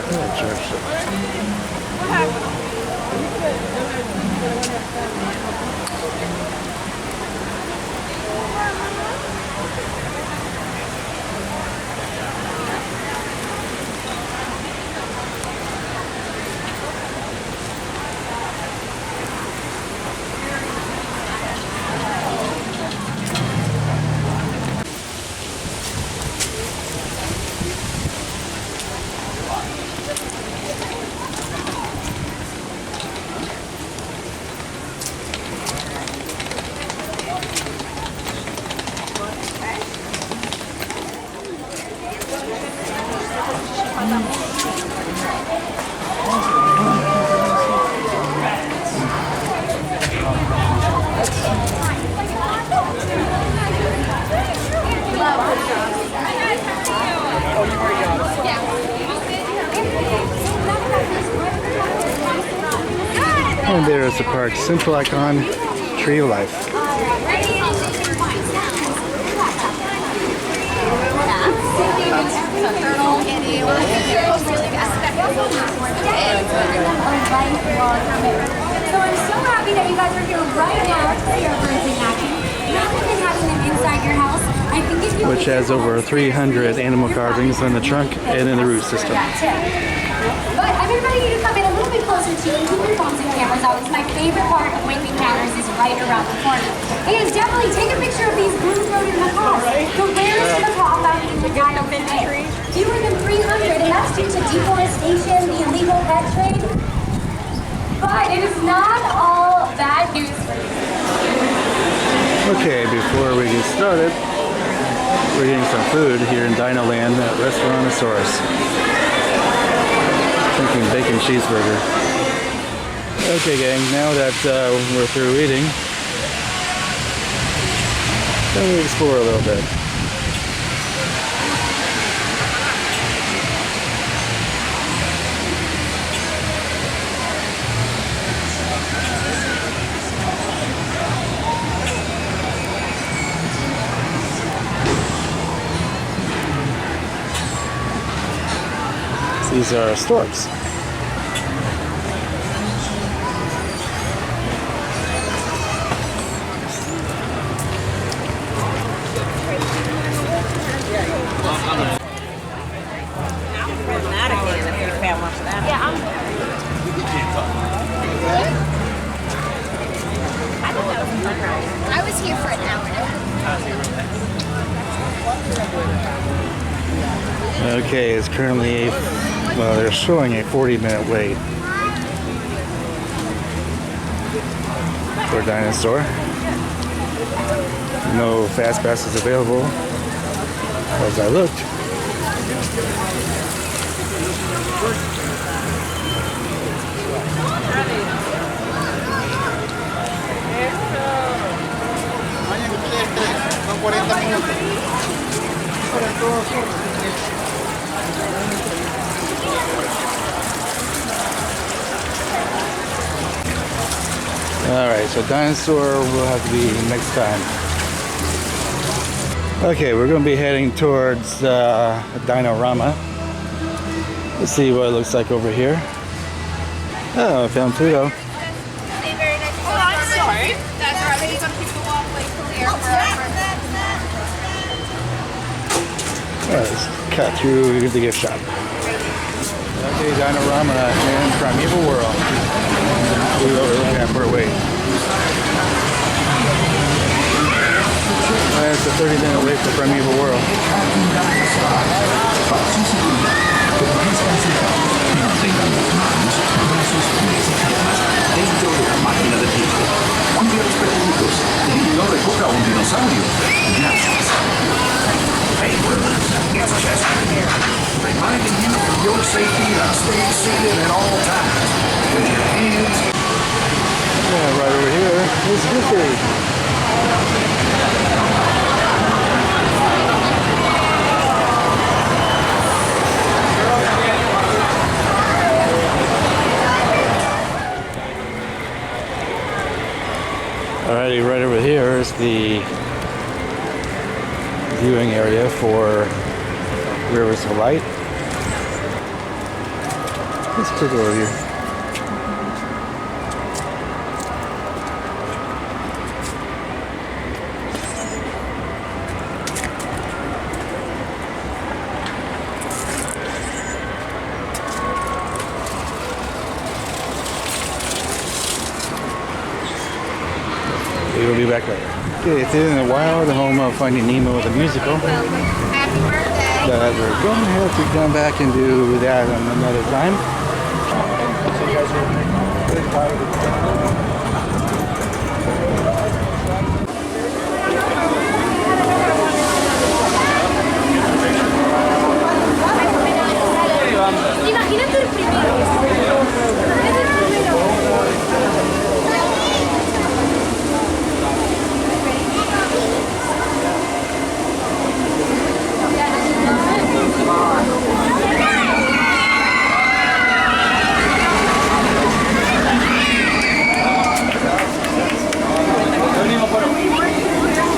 Yeah, church. And there is the park's simple icon, Tree of Life. So I'm so happy that you guys are here right now to see our birds in action. Rather than having them inside your house, I think if you Which has over 300 animal carvings on the trunk and in the root system. But I'm inviting you to come in a little bit closer to and keep your phones and cameras out. It's my favorite part of Wing Encounters is right around the corner. And definitely take a picture of these blue-throated macaws. The rarest macaw found in the Dino today. Fewer than 300, and that's due to deforestation, the illegal pet trade. But it is not all bad news for you. Okay, before we get started, we're getting some food here in Dino Land at Restaurantosaurus. Thinking bacon cheeseburger. Okay gang, now that we're through eating, let me explore a little bit. These are storks. I was here for an hour. Okay, it's currently well, they're showing a 40-minute wait for Dinosaur. No fast passes available as I looked. Alright, so Dinosaur will have to be next time. Okay, we're going to be heading towards Dinorama. Let's see what it looks like over here. Oh, I found Pluto. Let's cut through the gift shop. Okay, Dinorama in Primeval World. We were looking at for a wait. It's a 30-minute wait for Primeval World. Máquina de tiempo. Un día los pequeñitos. No recoja un dinosaurio. Gracias. Hey, it's Chester here. Reminding you for your safety to stay seated at all times. With your hands. Yeah, right over here is Goofy. Alrighty, right over here is the viewing area for Rivers of Light. Let's quick overview. We'll be back later. Okay, it's in the wild, the home of Finding Nemo, the musical. Happy birthday. But we're going to have to come back and do that another time. Imagínate el primero.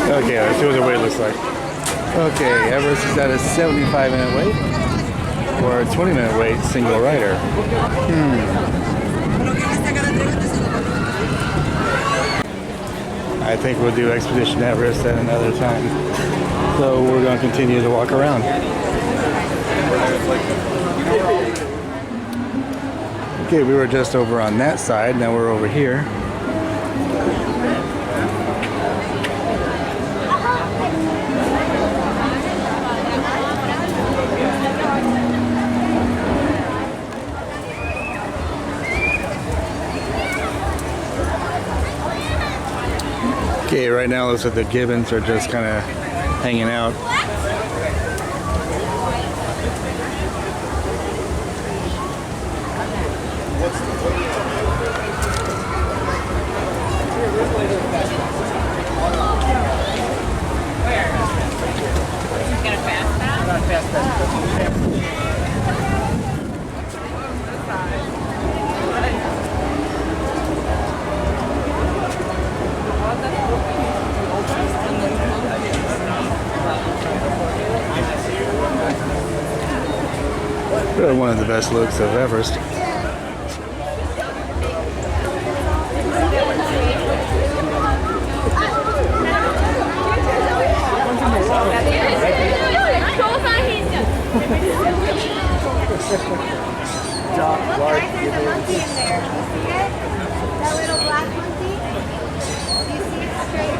Okay, let's see what the wait looks like. Okay, Everest is at a 75-minute wait or a 20-minute wait, single rider. I think we'll do Expedition Everest at another time. So we're going to continue to walk around. Okay, we were just over on that side, now we're over here. Okay, right now it looks like the gibbons are just kind of hanging out. Really one of the best looks of Everest. That little black monkey? Do you see it straight?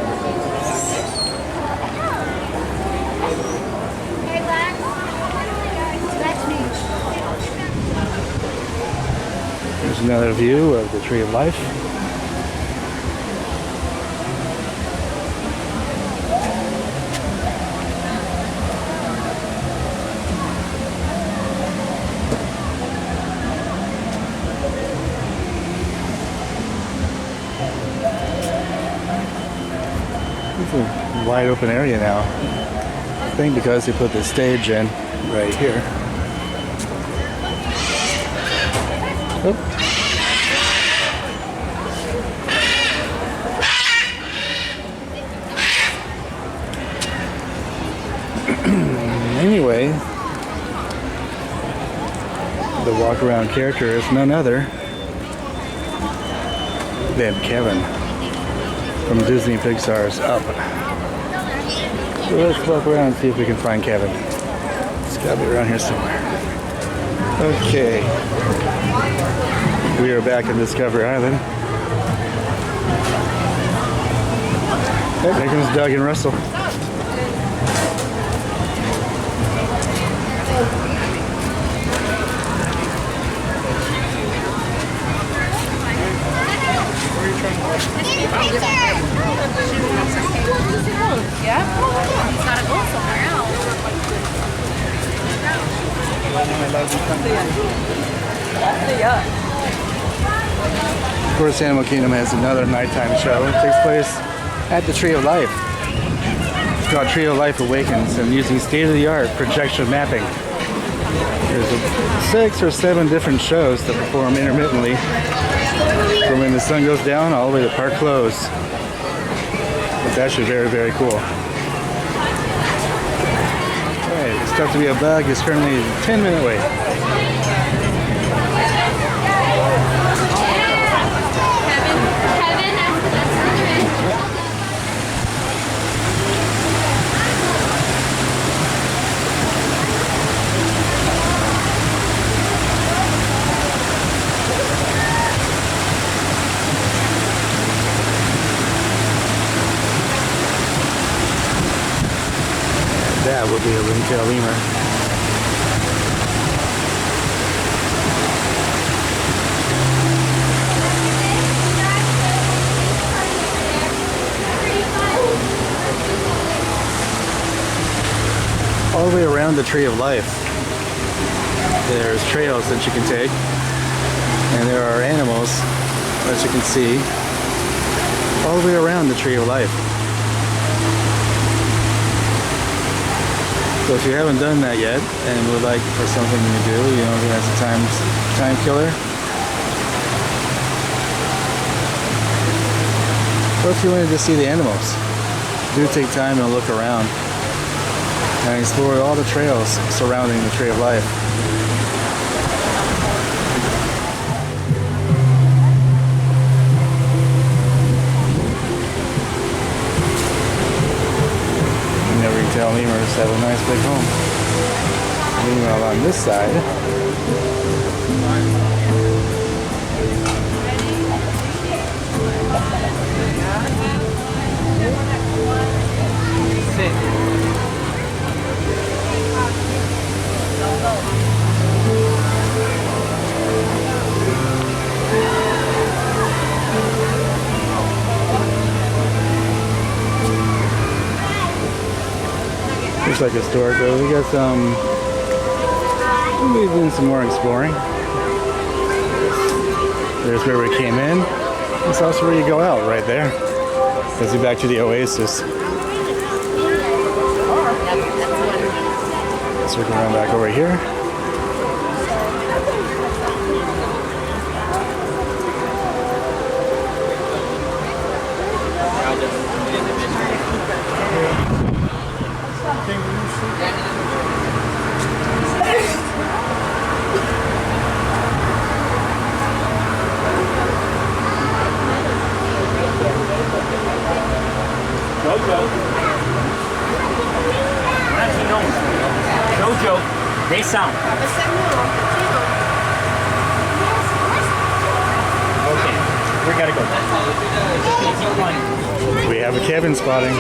Hey, Black. That's me. There's another view of the Tree of Life. It's a wide open area now. I think because they put the stage in right here. Oh. Anyway, the walk around character is none other than Kevin from Disney Pixar's Up. So let's walk around and see if we can find Kevin. It's gotta be around here somewhere. Okay. We are back in Discovery Island. Oh, there comes Doug and Russell. Yeah? He's gotta go somewhere else. Of course, Animal Kingdom has another nighttime show. It takes place at the Tree of Life. It's called Tree of Life Awakens, and using state-of-the-art projection mapping. There's 6 or 7 different shows that perform intermittently from when the sun goes down all the way to park close. It's actually very, very cool. Alright, it's tough to be a bug. It's currently a 10-minute wait. will be a ringtail lemur. All the way around the Tree of Life, there's trails that you can take, and there are animals that you can see all the way around the Tree of Life. So if you haven't done that yet and would like for something to do, you know, that's a time killer. Or if you wanted to see the animals, do take time and look around and explore all the trails surrounding the Tree of Life. Ringtail lemurs have a nice big home. Meanwhile, on this side, looks like historic though. We got some, we'll be doing some more exploring. There's where we came in. It's also where you go out, right there. Let's get back to the oasis. Circle around back over here. Jojo, they sound. Okay, we gotta go. We have a cabin spotting.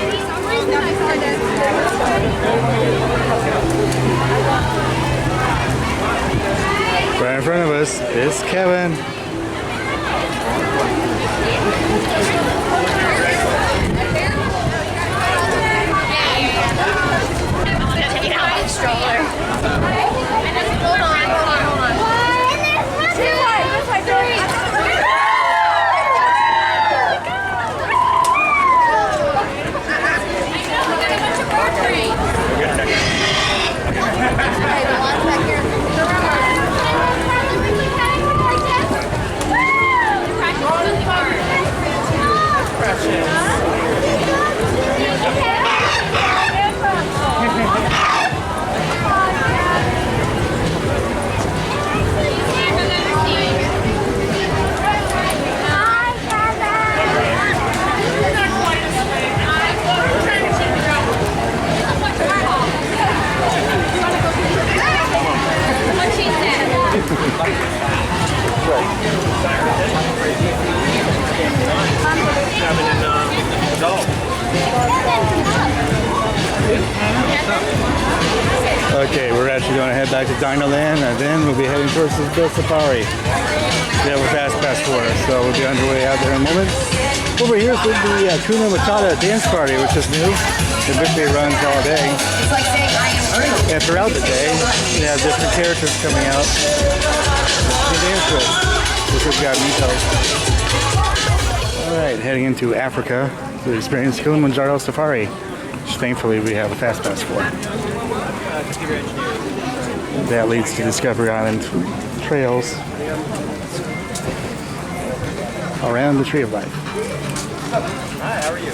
Right in front of us is Kevin. Okay, we're actually going to head back to Dinoland, and then we'll be heading towards the safari. We have a fast pass for us, so we'll be underway out there in a moment. Over here is the Hakuna Matata dance party, which is new. It literally runs all day. And throughout the day, we have different characters coming out to dance with. Which we've got Mito. Alright, heading into Africa to experience Kilimanjaro Safari, which thankfully we have a fast pass for. That leads to Discovery Island trails around the Tree of Life. Hi, how are you?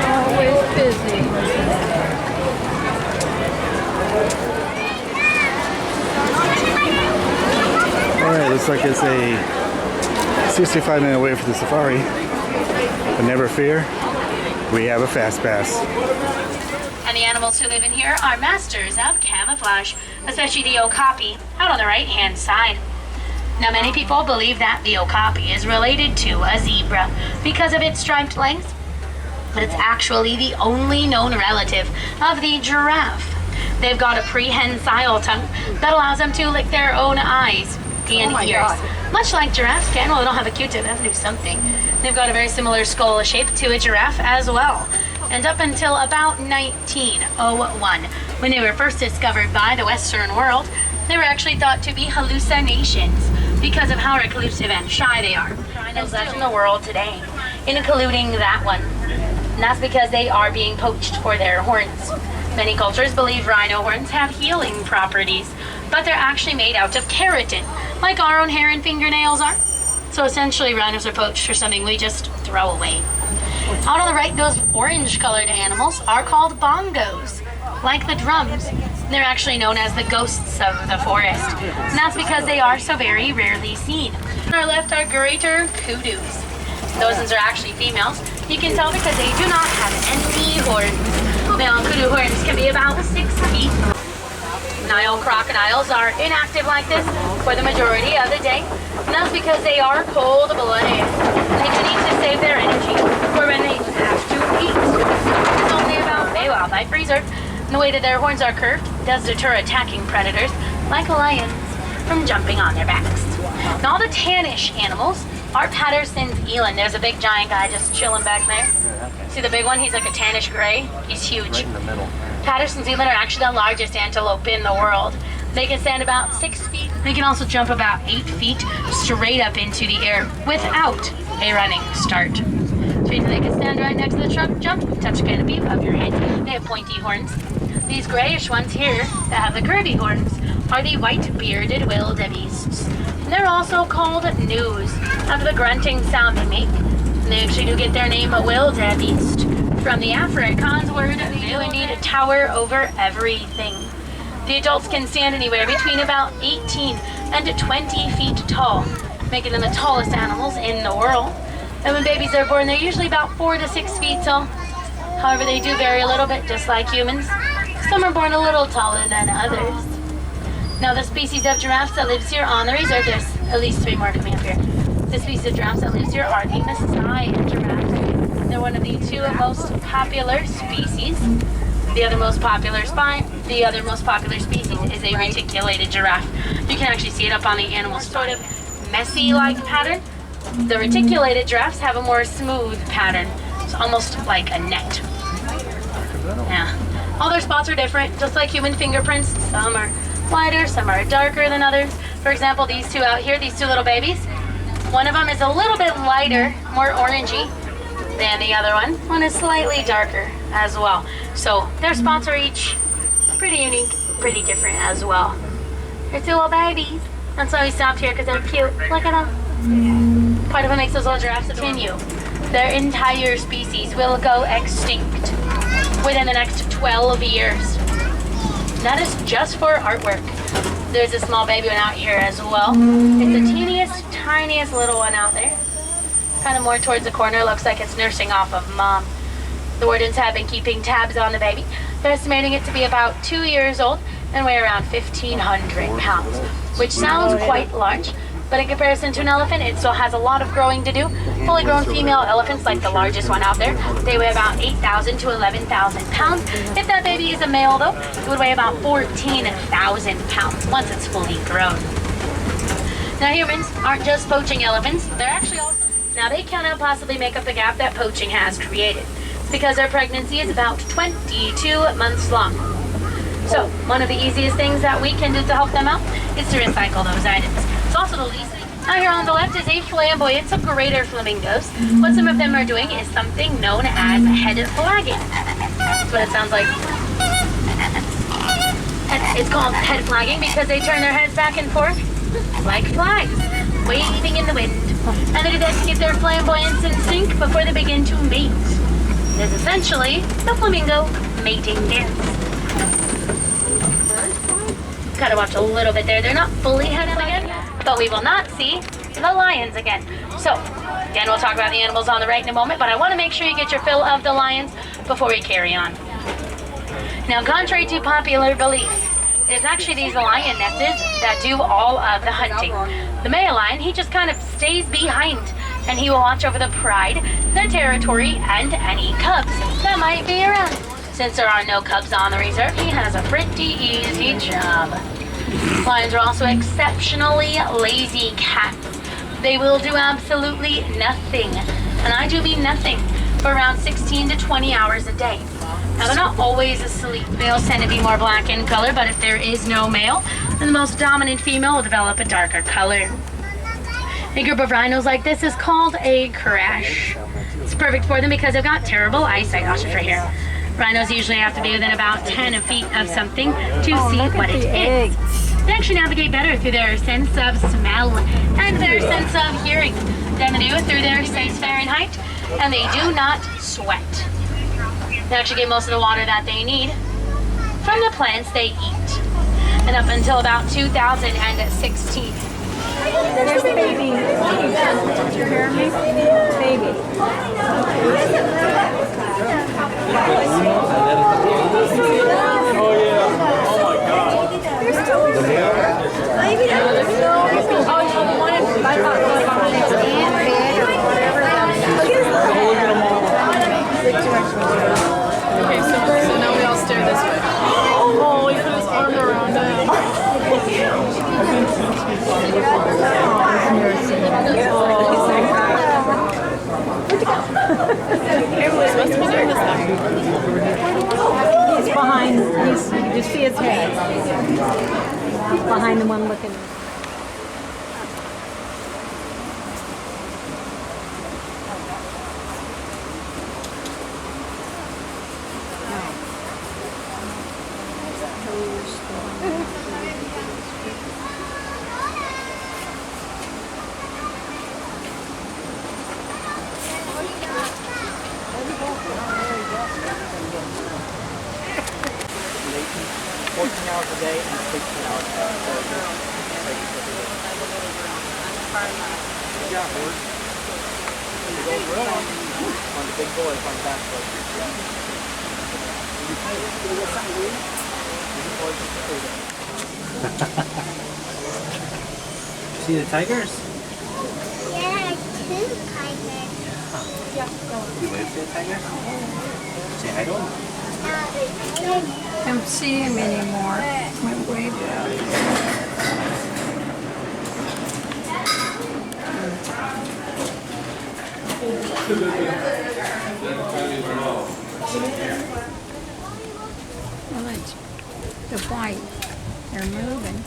Always busy. a 65-minute wait for the safari, but never fear, we have a fast pass. And the animals who live in here are masters of camouflage, especially the okapi out on the right-hand side. Now, many people believe that the okapi is related to a zebra because of its striped legs, but it's actually the only known relative of the giraffe. They've got a prehensile tongue that allows them to lick their own eyes and ears. Much like giraffes can, well, they don't have a Q-tip, they have to do something. They've got a very similar skull shape to a giraffe as well. And up until about 1901, when they were first discovered by the Western world, they were actually thought to be hallucinations because of how reclusive and shy they are. Rhinos left in the world today, including that one. And that's because they are being poached for their horns. Many cultures believe rhino horns have healing properties, but they're actually made out of keratin, like our own hair and fingernails are. So essentially, rhinos are poached for something we just throw away. Out on the right, those orange-colored animals are called bongos, like the drums. They're actually known as the ghosts of the forest, and that's because they are so very rarely seen. On our left are greater kudus. Those ones are actually females. You can tell because they do not have any horns. Male kudu horns can be about 6 feet. Nile crocodiles are inactive like this for the majority of the day, and that's because they are cold-blooded. They do need to save their energy for when they have to eat. It's only about Maywell by freezer. And the way that their horns are curved does deter attacking predators, like lions, from jumping on their backs. Now, all the tannish animals are Patterson's eland. There's a big giant guy just chilling back there. See the big one? He's like a tannish gray. He's huge. Right in the middle. Patterson's eland are actually the largest antelope in the world. They can stand about 6 feet. They can also jump about 8 feet straight up into the air without a running start. So they can stand right next to the truck, jump, touch the canopy above your head. They have pointy horns. These grayish ones here that have the curvy horns are the white-bearded wildebeests. They're also called gnus, after the grunting sound they make. And they actually do get their name, wildebeest, from the Afrikaans word. They really need a tower over everything. The adults can stand anywhere between about 18 and 20 feet tall, making them the tallest animals in the world. And when babies are born, they're usually about 4 to 6 feet tall. However, they do vary a little bit, just like humans. Some are born a little taller than others. Now, the species of giraffes that lives here on the reserve, there's at least 3 more coming up here. The species of giraffes that lives here are the Maasai giraffes. They're one of the 2 most popular species. The other most popular species is a reticulated giraffe. You can actually see it up on the animal's sort of messy-like pattern. The reticulated giraffes have a more smooth pattern. It's almost like a net. Yeah. All their spots are different, just like human fingerprints. Some are lighter, some are darker than others. For example, these 2 out here, these 2 little babies, one of them is a little bit lighter, more orangey than the other one. One is slightly darker as well. So their spots are each pretty unique, pretty different as well. They're 2 little babies. That's why we stopped here, because they're cute. Look at them. Part of what makes those little giraffes continue. Their entire species will go extinct within the next 12 years. That is just for artwork. There's a small baby one out here as well. It's the teeniest, tiniest little one out there. Kind of more towards the corner, looks like it's nursing off of mom. The wardens have been keeping tabs on the baby. They're estimating it to be about 2 years old and weigh around 1,500 pounds, which sounds quite large. But in comparison to an elephant, it still has a lot of growing to do. Fully grown female elephants, like the largest one out there, they weigh about 8,000 to 11,000 pounds. If that baby is a male, though, it would weigh about 14,000 pounds once it's fully grown. Now, humans aren't just poaching elephants. They're actually also... Now, they cannot possibly make up the gap that poaching has created, because their pregnancy is about 22 months long. So, one of the easiest things that we can do to help them out is to recycle those items. It's also the least. Now here on the left is a flamboyance of greater flamingos. What some of them are doing is something known as head flagging. That's what it sounds like. It's called head flagging because they turn their heads back and forth like flags, waving in the wind. And they do that to keep their flamboyance in sync before they begin to mate. It is essentially the flamingo mating dance. Gotta watch a little bit there. They're not fully head flagging. but we will not see the lions again. So, again, we'll talk about the animals on the right in a moment, but I want to make sure you get your fill of the lions before we carry on. Now, contrary to popular belief, it is actually these lionesses that do all of the hunting. The male lion, he just kind of stays behind, and he will watch over the pride, the territory, and any cubs that might be around. Since there are no cubs on the reserve, he has a pretty easy job. Lions are also exceptionally lazy cats. They will do absolutely nothing, and I do mean nothing, for around 16 to 20 hours a day. Now, they're not always asleep. Males tend to be more black in color, but if there is no male, then the most dominant female will develop a darker color. A group of rhinos like this is called a crash. It's perfect for them because they've got terrible eyesight. I'll show you right here. Rhinos usually have to be within about 10 feet of something to see what it is. They actually navigate better through their sense of smell and their sense of hearing than they do through their sense Fahrenheit, and they do not sweat. They actually get most of the water that they need from the plants they eat. And up until about 2016. There's the baby. Did you hear me? Baby. Oh yeah. Oh my God. There's two. Maybe there's no. Oh, you wanted I thought it was behind its ant bed or whatever. Look at them all. Okay, so now we all stare this way. Oh, he put his arm around him. Everyone's supposed to be doing this now. He's behind. You just see his head. He's behind the one looking. Hours a day and 16 hours a day. Good job, boys. You go run on the big boys on the back foot. See the tigers? Yeah, two tigers. You wave to the tigers? Say hi to them. Don't see him anymore. Went way down. Well, it's the white. They're moving.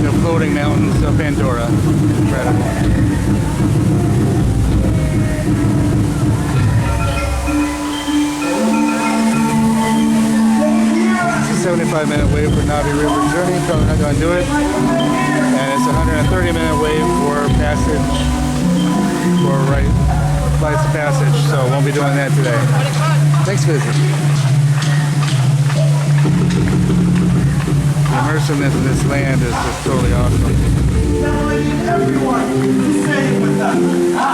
The floating mountains of Pandora. Incredible. 75-minute wave for Navi River Journey, probably not going to do it. And it's a 130-minute wave for passage, for flights of passage, so won't be doing that today. Thanks for visiting. The immersiveness of this land is just totally awesome. Everyone, stay with us.